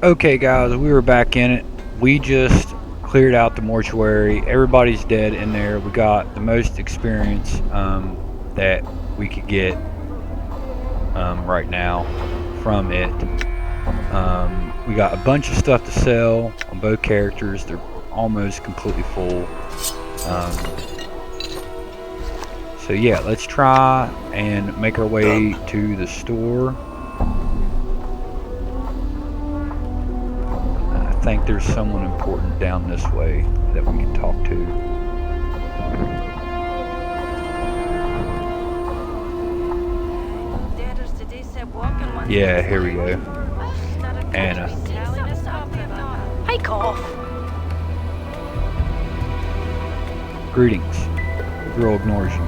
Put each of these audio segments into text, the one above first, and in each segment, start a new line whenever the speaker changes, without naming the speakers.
Okay, guys, we were back in it. We just cleared out the mortuary. Everybody's dead in there. We got the most experience that we could get right now from it. We got a bunch of stuff to sell on both characters. They're almost completely full. Um, so yeah, let's try and make our way to the store. I think there's someone important down this way that we can talk to. Yeah, here we go. Anna.
Hey, Golf.
Greetings. The girl ignores you.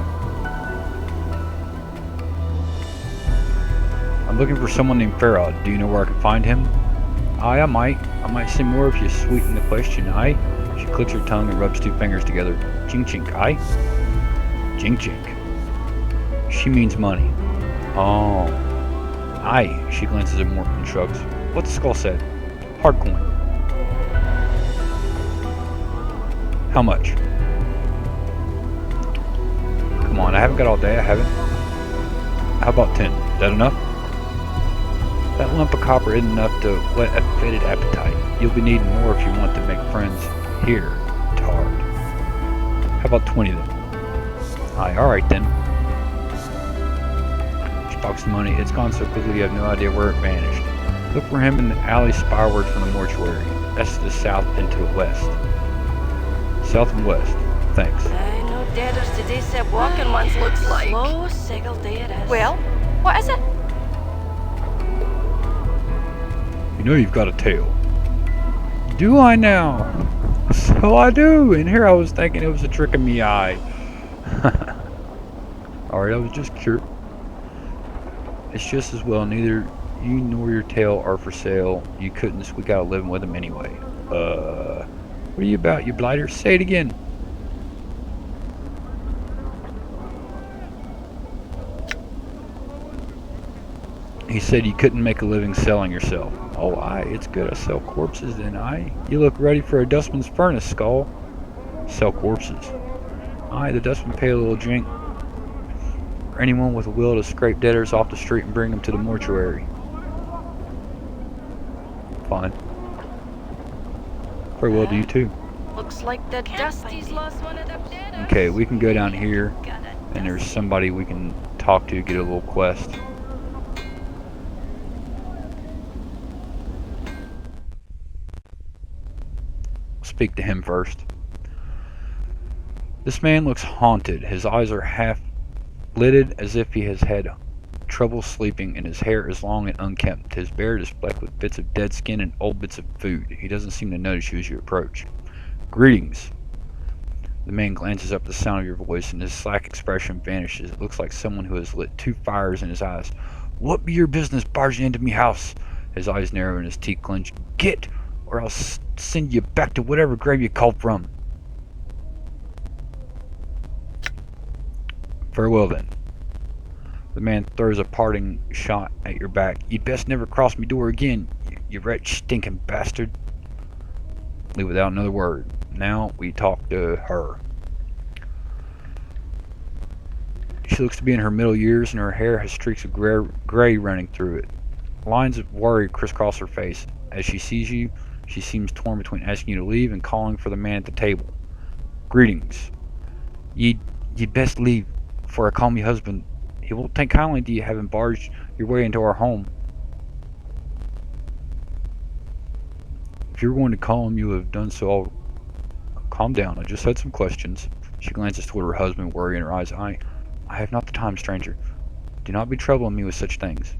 I'm looking for someone named Farah. Do you know where I can find him? Aye, I might. I might say more if you sweeten the question, aye? She clicks her tongue and rubs two fingers together. Chink chink, aye? Chink chink. She means money. Oh. Aye, she glances at Morton and shrugs. What's the skull said? Hard coin. How much? Come on, I haven't got all day, I haven't. How about 10? Is that enough? That lump of copper isn't enough to whet a fitted appetite. You'll be needing more if you want to make friends here, Tard. How about 20 then? Aye, alright then. She pockets the money. It's gone so quickly you have no idea where it vanished. Look for him in the alley spireward from the mortuary. That's to the south and to the west. South and west. Thanks.
I know deaders today said walking ones looks like. Slow siggle day it is. Well, what is it?
You know you've got a tail. Do I now? So I do. And here I was thinking it was a trick of me eye. Alright, I was just curious. It's just as well. Neither you nor your tail are for sale. You couldn't squeak out a living with them anyway. What are you about, you blighter? Say it again. He said you couldn't make a living selling yourself. Oh, aye, it's good I sell corpses then, aye. You look ready for a dustman's furnace, Skull. Sell corpses. Aye, the dustman pay a little drink for anyone with a will to scrape debtors off the street and bring them to the mortuary. Fine. Very well to you too.
Looks like the Dusty's lost one of them deaders.
Okay, we can go down here and there's somebody we can talk to, get a little quest. Speak to him first. This man looks haunted. His eyes are half lidded as if he has had trouble sleeping, and his hair is long and unkempt. His beard is flecked with bits of dead skin and old bits of food. He doesn't seem to notice you as you approach. Greetings. The man glances up at the sound of your voice, and his slack expression vanishes. It looks like someone who has lit two fires in his eyes. What be your business barging into me house? His eyes narrow and his teeth clench. Get, or I'll send you back to whatever grave you called from. Farewell then. The man throws a parting shot at your back. You'd best never cross me door again, you wretched stinking bastard. Leave without another word. Now we talk to her. She looks to be in her middle years, and her hair has streaks of gray running through it. Lines of worry crisscross her face. As she sees you, she seems torn between asking you to leave and calling for the man at the table. Greetings. You'd best leave, for I call me husband. He won't take kindly to you having barged your way into our home. If you're going to call him, you have done so. I'll calm down. I just had some questions. She glances toward her husband, worry in her eyes. I have not the time, stranger. Do not be troubling me with such things.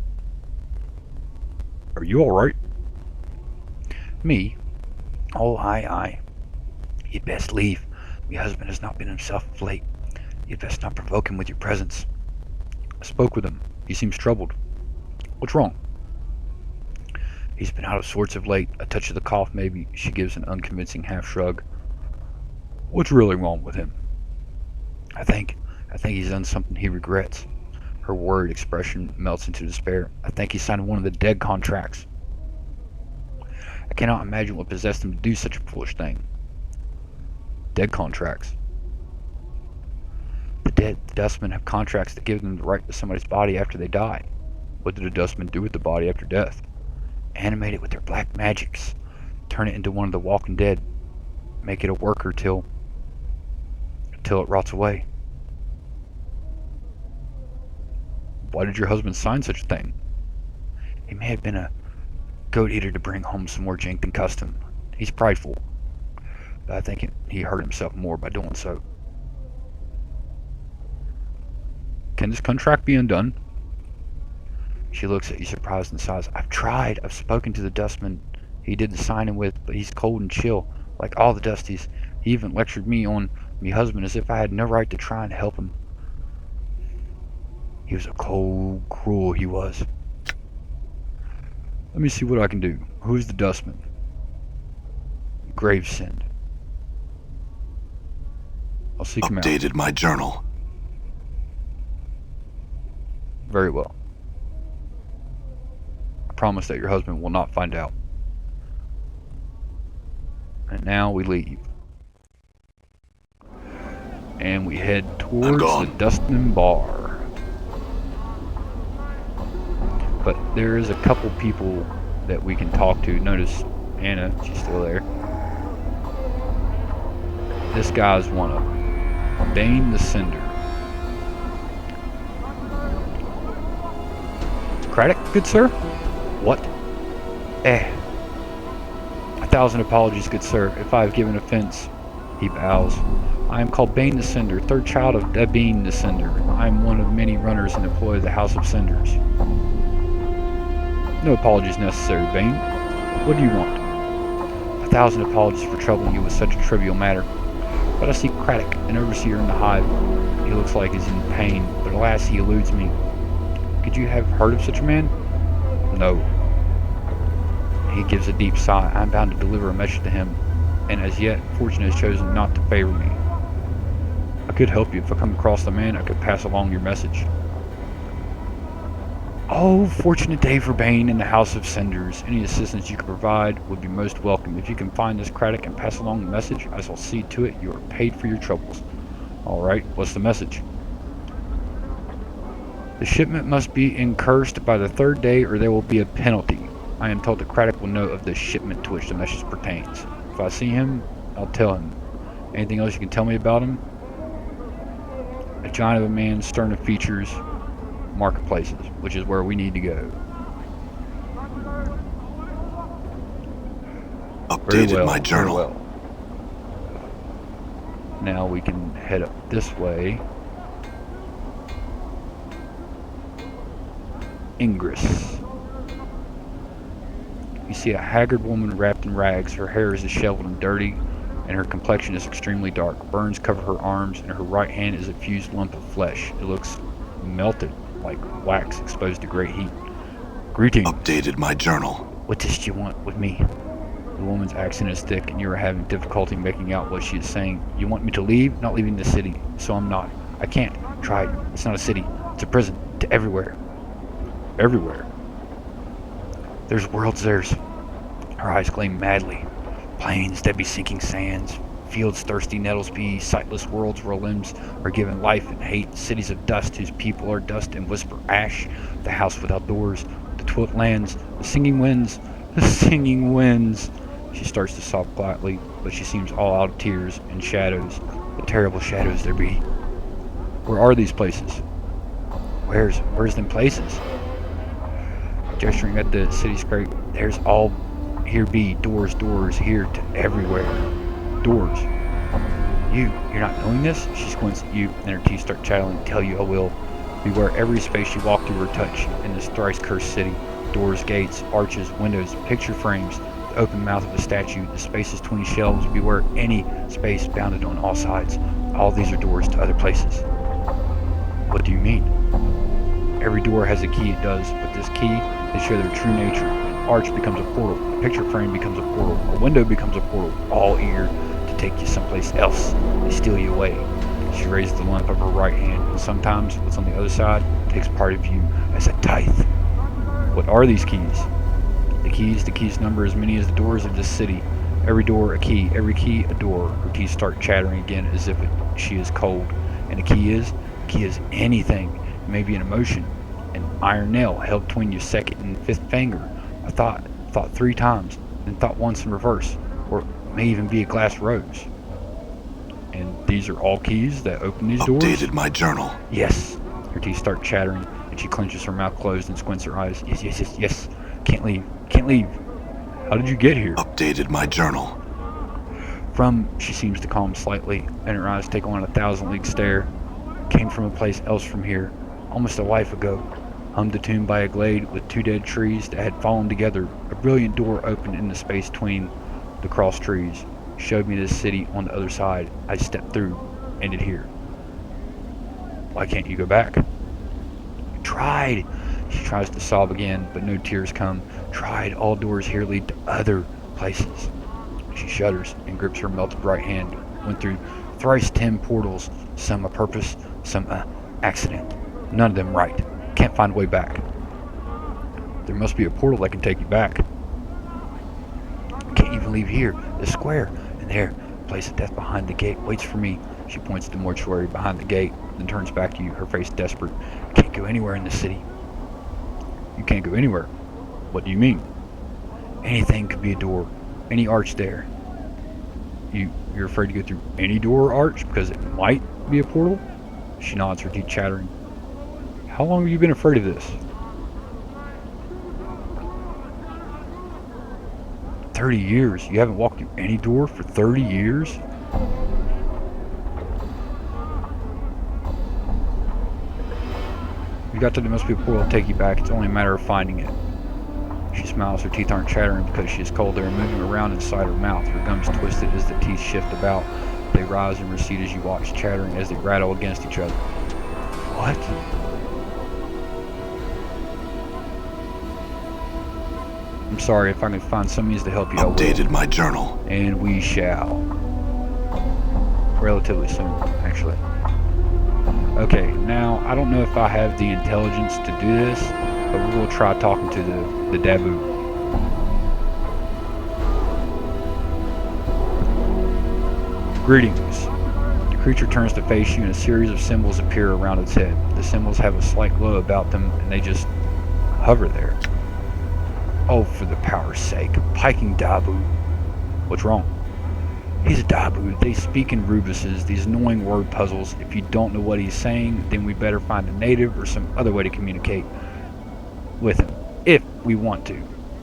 Are you all right? Me? Oh, aye. You'd best leave. My husband has not been himself of late. You'd best not provoke him with your presence. I spoke with him. He seems troubled. What's wrong? He's been out of sorts of late. A touch of the cough, maybe. She gives an unconvincing half shrug. What's really wrong with him? I think he's done something he regrets. Her worried expression melts into despair. I think he signed one of the dead contracts. I cannot imagine what possessed him to do such a foolish thing. Dead contracts. The dustmen have contracts that give them the right to somebody's body after they die. What did the dustmen do with the body after death? Animate it with their black magics. Turn it into one of the walking dead. Make it a worker till it rots away. Why did your husband sign such a thing? He may have been a goat eater to bring home some more drink than custom. He's prideful, but I think he hurt himself more by doing so. Can this contract be undone? She looks at you surprised and sighs. I've tried. I've spoken to the dustman he did the signing with, but he's cold and chill, like all the dusties. He even lectured me on me husband as if I had no right to try and help him. He was a cold, cruel he was. Let me see what I can do. Who's the dustman? Gravesend. I'll seek him out.
Updated my journal.
Very well. I promise that your husband will not find out. And now we leave. And we head towards the Dustman Bar. But there is a couple people that we can talk to. Notice Anna, she's still there. This guy's one of them. Bane the Cinder. Craddock, good sir? What? 1,000 apologies, good sir, if I have given offense. He bows. I am called Bane the Cinder, third child of Dabine the Cinder. I am one of many runners in the employ of the House of Cinders. No apologies necessary, Bane. What do you want? 1,000 apologies for troubling you with such a trivial matter. But I see Craddock, an overseer in the hive. He looks like he's in pain, but alas, he eludes me. Could you have heard of such a man? No. He gives a deep sigh. I'm bound to deliver a message to him, and as yet, fortune has chosen not to favor me. I could help you. If I come across the man, I could pass along your message. Oh, fortunate day for Bane in the House of Cinders. Any assistance you can provide would be most welcome. If you can find this Craddock and pass along the message, I shall see to it you are paid for your troubles. Alright, what's the message? The shipment must be incursed by the third day or there will be a penalty. I am told that Craddock will know of the shipment to which the message pertains. If I see him, I'll tell him. Anything else you can tell me about him? A giant of a man, stern of features, marketplaces, which is where we need to go.
Updated my journal.
Very well. Now we can head up this way. Ingress. You see a haggard woman wrapped in rags. Her hair is disheveled and dirty, and her complexion is extremely dark. Burns cover her arms, and her right hand is a fused lump of flesh. It looks melted, like wax exposed to great heat. Greetings.
Updated my journal.
What does you want with me? The woman's accent is thick, and you are having difficulty making out what she is saying. You want me to leave? Not leaving the city, so I'm not. I can't. Try it. It's not a city. It's a prison. To everywhere. Everywhere. There's worlds theirs. Her eyes gleam madly. Plains, deadly sinking sands. Fields thirsty nettles be. Sightless worlds where limbs are given life and hate. Cities of dust whose people are dust and whisper ash. The house without doors. The twilit lands. The singing winds. The singing winds. She starts to sob quietly, but she seems all out of tears and shadows. The terrible shadows there be. Where are these places? Where's them places? Gesturing at the city scrape, there's all here be doors here to everywhere. Doors. You're not knowing this? She squints at you, and her teeth start chattering. Tell you I will. Beware every space you walk through or touch in this thrice cursed city. Doors, gates, arches, windows, picture frames, the open mouth of a statue, the spaces 20 shelves. Beware any space bounded on all sides. All these are doors to other places. What do you mean? Every door has a key, it does, but this key, they show their true nature. An arch becomes a portal, a picture frame becomes a portal, a window becomes a portal, all eager to take you someplace else. They steal you away. She raises the lamp of her right hand, and sometimes what's on the other side takes part of you as a tithe. What are these keys? The keys number as many as the doors of this city. Every door a key, every key a door. Her teeth start chattering again as if she is cold. And the key is anything. It may be an emotion. An iron nail held between your second and fifth finger. I thought 3 times, then thought once in reverse. Or it may even be a glass rose. And these are all keys that open these doors?
Updated my journal.
Yes. Her teeth start chattering, and she clenches her mouth closed and squints her eyes. Yes. Can't leave. How did you get here?
Updated my journal.
She seems to calm slightly, and her eyes take on a 1,000-league stare. Came from a place else from here, almost a life ago. Hummed a tune by a glade with 2 dead trees that had fallen together. A brilliant door opened in the space between the cross trees. Showed me this city on the other side. I stepped through, ended here. Why can't you go back? Tried. She tries to sob again, but no tears come. Tried. All doors here lead to other places. She shudders and grips her melted right hand. Went through thrice 10 portals, some a purpose, some a accident. None of them right. Can't find a way back. There must be a portal that can take you back. Can't even leave here. The square. And there, place of death behind the gate waits for me. She points to the mortuary behind the gate, then turns back to you, her face desperate. Can't go anywhere in the city. You can't go anywhere? What do you mean? Anything could be a door. Any arch there. You're afraid to go through any door or arch because it might be a portal? She nods, her teeth chattering. How long have you been afraid of this? 30 years. You haven't walked through any door for 30 years? You got to there must be a portal to take you back. It's only a matter of finding it. She smiles. Her teeth aren't chattering because she is cold. They are moving around inside her mouth. Her gums twisted as the teeth shift about. They rise and recede as you watch, chattering as they rattle against each other. What? I'm sorry. If I can find some means to help you, I will.
Updated my journal.
And we shall. Relatively soon, actually. Okay, now, I don't know if I have the intelligence to do this, but we're going to try talking to the Dabu. Greetings. The creature turns to face you and a series of symbols appear around its head. The symbols have a slight glow about them and they just hover there. Oh, for the power's sake. Piking Dabu. What's wrong? He's a Dabu. They speak in rubuses, these annoying word puzzles. If you don't know what he's saying, then we better find a native or some other way to communicate with him. If we want to.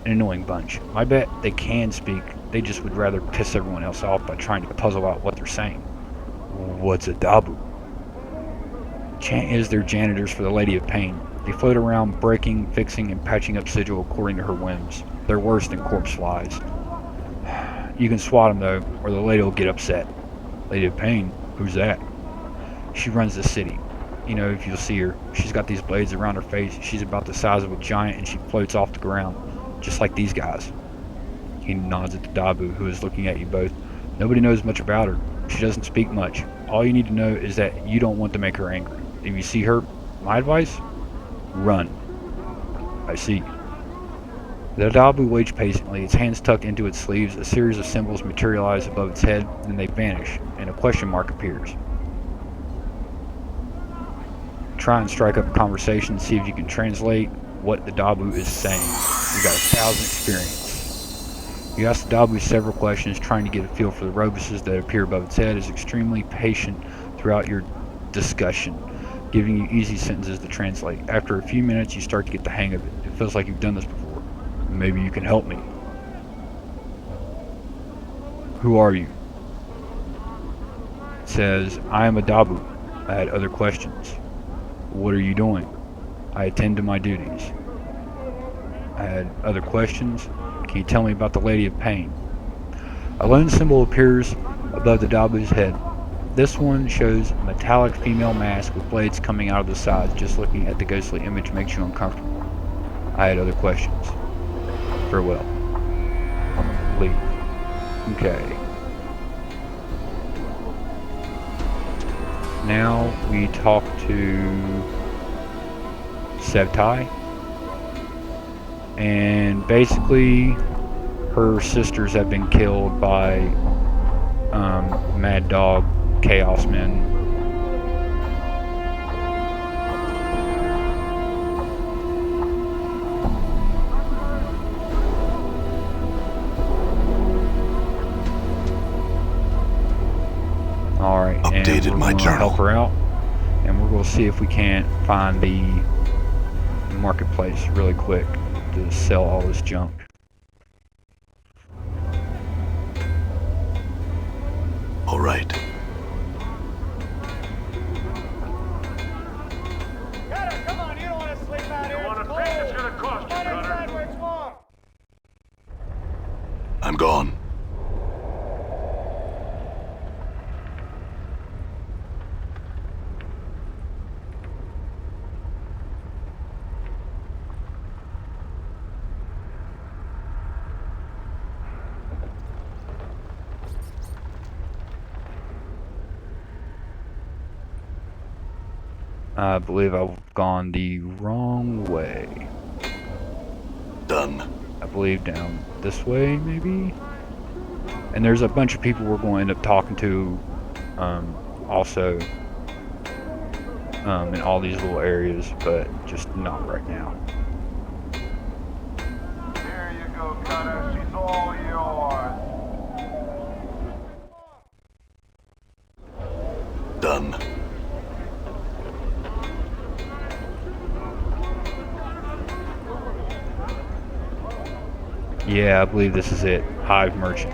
An annoying bunch. I bet they can speak. They just would rather piss everyone else off by trying to puzzle out what they're saying. What's a Dabu? Chant is their janitors for the Lady of Pain. They float around breaking, fixing, and patching up sigil according to her whims. They're worse than corpse flies. You can swat them though, or the lady will get upset. Lady of Pain? Who's that? She runs the city. You know, if you'll see her, she's got these blades around her face. She's about the size of a giant and she floats off the ground, just like these guys. He nods at the Dabu, who is looking at you both. Nobody knows much about her. She doesn't speak much. All you need to know is that you don't want to make her angry. If you see her, my advice? Run. I see. The Dabu waits patiently, its hands tucked into its sleeves. A series of symbols materialize above its head, then they vanish, and a question mark appears. Try and strike up a conversation, see if you can translate what the Dabu is saying. You got 1,000 experience. You ask the Dabu several questions, trying to get a feel for the robuses that appear above its head. Is extremely patient throughout your discussion, giving you easy sentences to translate. After a few minutes, you start to get the hang of it. It feels like you've done this before. Maybe you can help me. Who are you? It says, I am a Dabu. I had other questions. What are you doing? I attend to my duties. I had other questions. Can you tell me about the Lady of Pain? A lone symbol appears above the Dabu's head. This one shows a metallic female mask with blades coming out of the sides. Just looking at the ghostly image makes you uncomfortable. I had other questions. Farewell. Leave. Okay. Now we talk to Sevtai. And basically, her sisters have been killed by Mad Dog Chaos Men. Alright, and
Updated
we're
my
going to
journal.
help her out. And we're going to see if we can't find the marketplace really quick to sell all this junk.
All right.
Cutter, come on, you don't want to sleep out here.
You want
It's
a
cold.
drink? It's gonna cost you,
Come on
Cutter.
inside where it's warm.
I'm gone.
I believe I've gone the wrong way.
Done.
I believe down this way, maybe? And there's a bunch of people we're going to end up talking to also in all these little areas, but just not right now.
Here you go, Cutter. She's all yours.
Done.
Yeah, I believe this is it. Hive Merchant.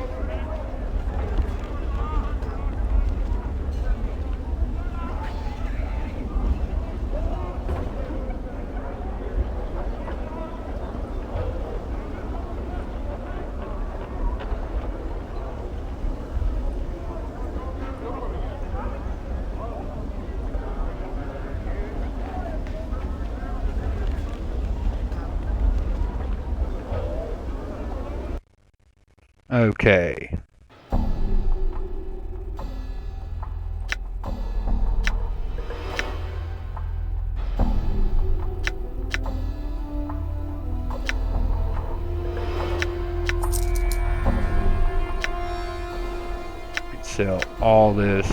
Okay. Sell all this.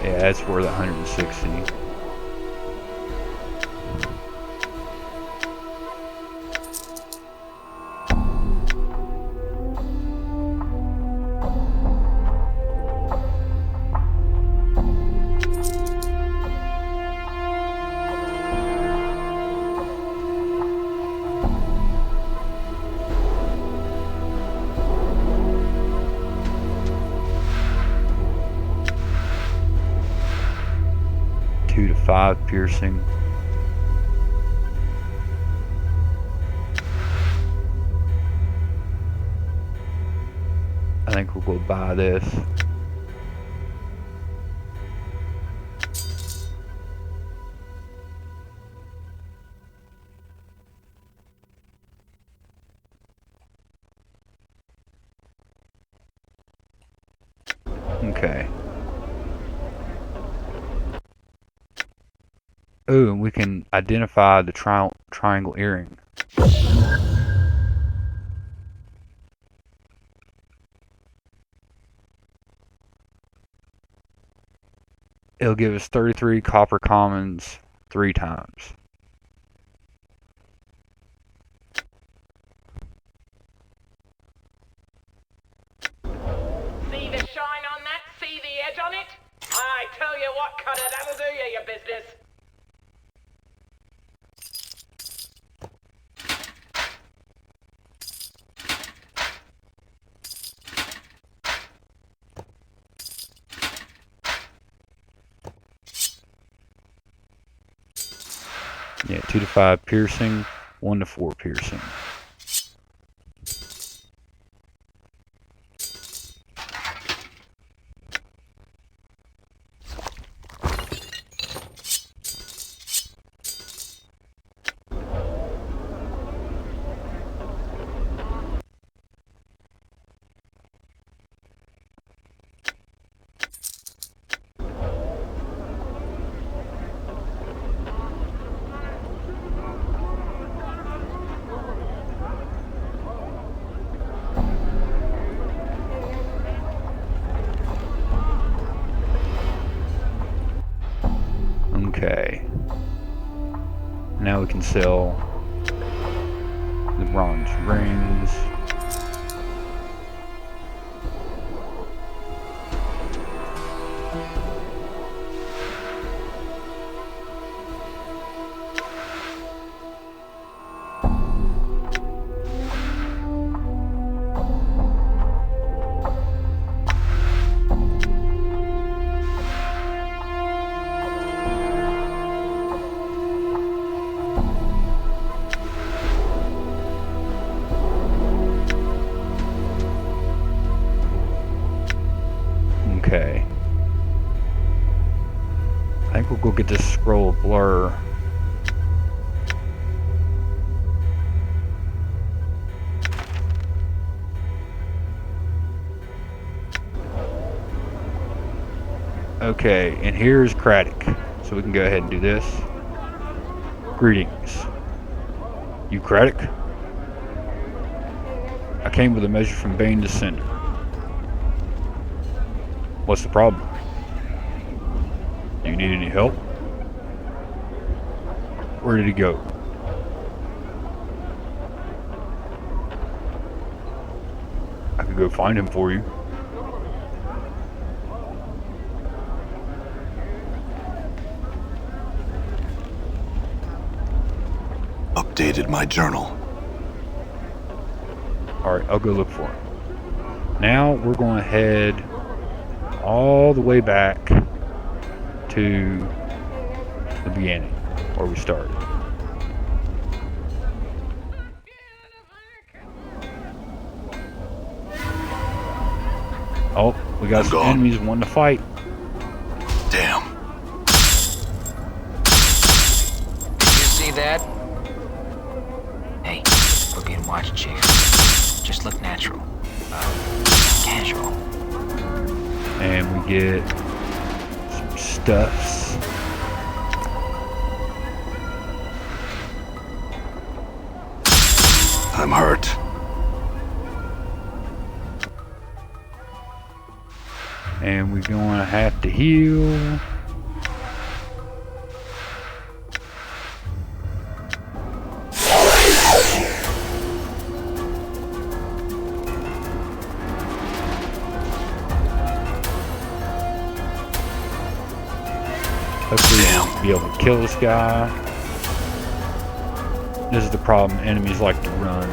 Yeah, that's worth 160. Two to 5 piercing. I think we'll go buy this. Okay. Oh, and we can identify the triangle earring. It'll give us 33 copper commons 3 times.
See the shine on that? See the edge on it? I tell you what, Cutter, that'll do you your business.
Yeah, 2 to 5 piercing, 1 to 4 piercing. now we can sell the bronze rings. Okay. I think we'll go get this scroll of blur. Okay, and here's Craddock. So we can go ahead and do this. Greetings. You Craddock? I came with a measure from Bane to Cinder. What's the problem? Do you need any help? Where did he go? I could go find him for you.
Updated my journal.
Alright, I'll go look for him. Now we're going to head all the way back to the beginning, where we started. Oh, we got some enemies wanting to fight.
Damn.
Did you see that? Hey, we're being watched, Chief. Just look natural. Casual.
And we get some stuffs.
I'm hurt.
And we're going to have to heal. Hopefully we'll be able to kill this guy. This is the problem, enemies like to run.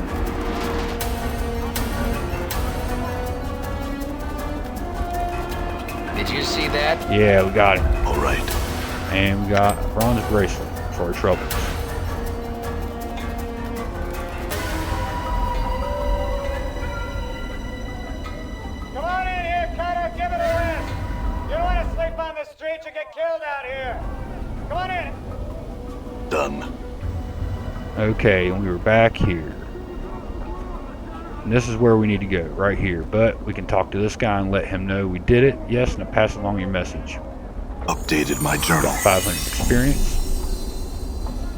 Did you see that?
Yeah, we got him.
Alright.
And we got a bronze bracelet for our troubles.
Come on in here, Cutter. Give it a rest. You don't want to sleep on the streets or get killed out here. Come on in.
Done.
Okay, and we were back here. And this is where we need to go, right here. But we can talk to this guy and let him know we did it. Yes, and I pass along your message.
Updated my journal.
Got 500 experience.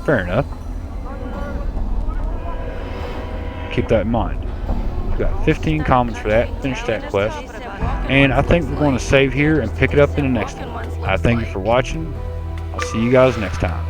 Fair enough. Keep that in mind. We got 15 comments for that. Finish that quest. And I think we're going to save here and pick it up in the next one. I thank you for watching. I'll see you guys next time.